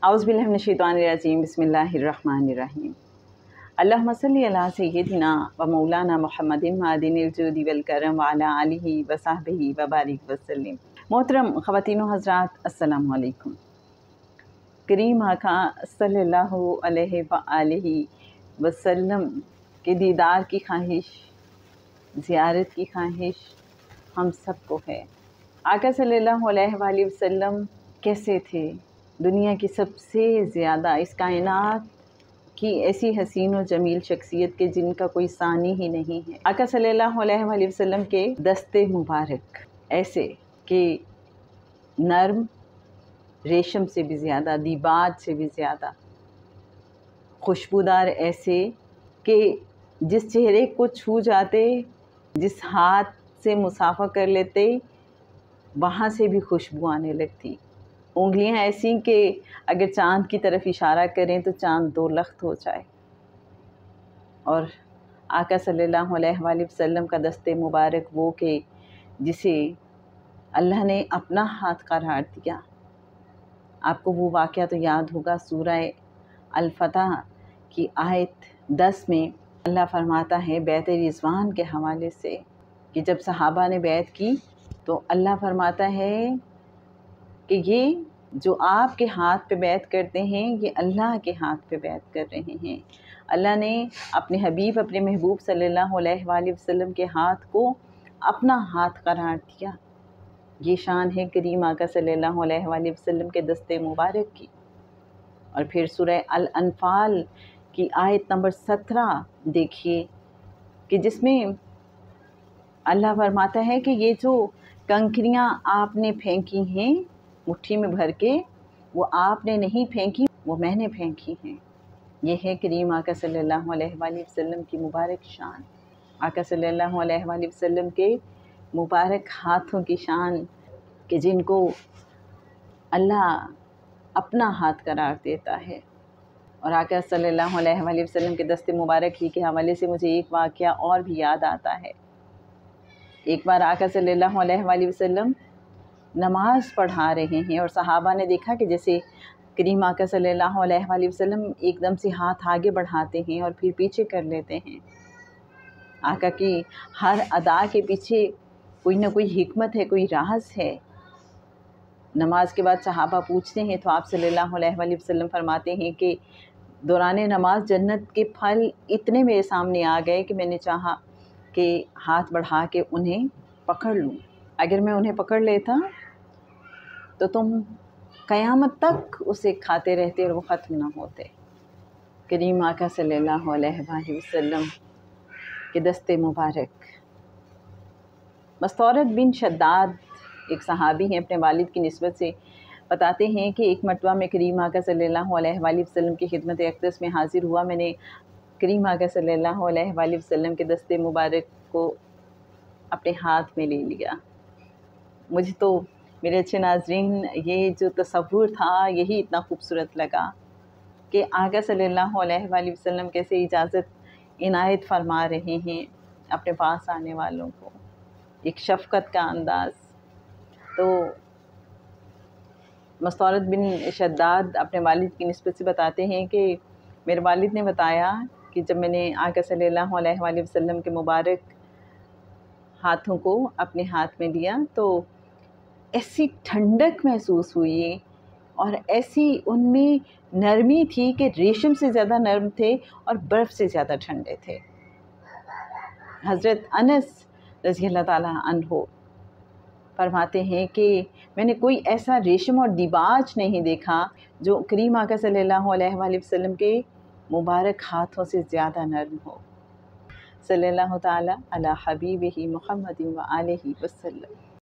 औज़ु बिल्लाहि मिनश्शैतानिर्रजीम बिस्मिल्लाहिर्रहमानिर्रहीम। अल्लाहुम्मा सल्लि अला सय्यिदिना व मौलाना मुहम्मदिन मादिनिल जुदी वल करम व अला आलिहि व सहबिहि व बारिक वसल्लिम। मोहतरम ख़वातीन व हज़रात, अस्सलामु अलैकुम। करीम आका सल्लल्लाहु अलैहि व आलिहि वसल्लम के दीदार की ख्वाहिश, ज़ियारत की ख्वाहिश हम सबको है। आका सल्लल्लाहु अलैहि वसल्लम कैसे थे? दुनिया की सबसे ज़्यादा इस कायनात की ऐसी हसीन और जमील शख्सियत के जिनका कोई सानी ही नहीं है। आका सल्लल्लाहु अलैहि वसल्लम के दस्ते मुबारक ऐसे कि नर्म, रेशम से भी ज़्यादा, दीबाज से भी ज़्यादा खुशबूदार, ऐसे कि जिस चेहरे को छू जाते, जिस हाथ से मुसाफा कर लेते, वहाँ से भी खुशबू आने लगती। उंगलियां ऐसी कि अगर चाँद की तरफ इशारा करें तो चाँद दो लख्त हो जाए। और आका सल्लल्लाहु अलैहि वसल्लम का दस्ते मुबारक वो कि जिसे अल्लाह ने अपना हाथ करार दिया। आपको वो वाक़या तो याद होगा, सूरह अल-फतह की आयत 10 में अल्लाह फरमाता है बैत रिज़वान के हवाले से कि जब सहाबा ने बैत की तो अल्लाह फरमाता है कि ये जो आपके हाथ पे बैत करते हैं, ये अल्लाह के हाथ पे बैत कर रहे हैं। अल्लाह ने अपने हबीब, अपने महबूब सल्लल्लाहु अलैहि वसल्लम के हाथ को अपना हाथ करार दिया। ये शान है करीम आका सल्लल्लाहु अलैहि वसल्लम के दस्ते मुबारक की। और फिर सूरह अल-अनफाल की आयत नंबर 17 देखिए कि जिसमें अल्लाह फरमाता है कि ये जो कंकरियाँ आपने फेंकी हैं मुट्ठी में भर के, वो आपने नहीं फेंकी, वो मैंने फेंकी हैं। ये है करीम आका सल्लल्लाहु अलैहि वसल्लम की मुबारक शान। आका सल्लल्लाहु अलैहि वसल्लम के मुबारक हाथों की शान कि जिनको अल्लाह अपना हाथ करार देता है। और आका सल्लल्लाहु अलैहि वसल्लम के दस्ते मुबारक ही के हवाले से मुझे एक वाक़या और भी याद आता है। एक बार आका सल्लल्लाहु अलैहि वसल्लम नमाज़ पढ़ा रहे हैं और सहाबा ने देखा कि जैसे करीम आका सल्लल्लाहु अलैहि वसल्लम एकदम से हाथ आगे बढ़ाते हैं और फिर पीछे कर लेते हैं। आका की हर अदा के पीछे कोई ना कोई हिकमत है, कोई राज है। नमाज के बाद सहाबा पूछते हैं तो आप सल्लल्लाहु अलैहि वसल्लम फरमाते हैं कि दौरान नमाज जन्नत के फल इतने मेरे सामने आ गए कि मैंने चाहा कि हाथ बढ़ा के उन्हें पकड़ लूँ। अगर मैं उन्हें पकड़ लेता तो तुम क़यामत तक उसे खाते रहते और वो ख़त्म ना होते। करीम आका सल्लल्लाहु अलैहि वसल्लम के दस्ते मुबारक। मस्तौरत बिन शद्दाद एक सहाबी हैं, अपने वालिद की निस्बत से बताते हैं कि एक मरतबा में करीम आका सल्लल्लाहु अलैहि वसल्लम की खिदमत अक़दस में हाज़िर हुआ। मैंने करीम आका सल्लल्लाहु अलैहि वसल्लम के दस्ते मुबारक को अपने हाथ में ले लिया। मुझे तो मेरे अच्छे नाज़रीन ये जो तसव्वुर था यही इतना खूबसूरत लगा कि आका सल्लल्लाहु अलैहि वसल्लम कैसे इजाज़त इनायत फरमा रहे हैं अपने पास आने वालों को, एक शफ़क़त का अंदाज़। तो मस्तौरत बिन शद्दाद अपने वालिद की निस्बत से बताते हैं कि मेरे वालिद ने बताया कि जब मैंने आका सल्लल्लाहु अलैहि वसल्लम के मुबारक हाथों को अपने हाथ में लिया तो ऐसी ठंडक महसूस हुई और ऐसी उनमें नरमी थी कि रेशम से ज़्यादा नरम थे और बर्फ़ से ज़्यादा ठंडे थे। हज़रत अनस रज़ी अल्लाह ताला अन्हो फरमाते हैं कि मैंने कोई ऐसा रेशम और दिबाज नहीं देखा जो करीम आका सल्लल्लाहु अलैहि वसल्लम के मुबारक हाथों से ज़्यादा नरम हो। सल्लल्लाहु ताला अला हबीबिही मुहम्मदिन व आलिहि वसल्लम।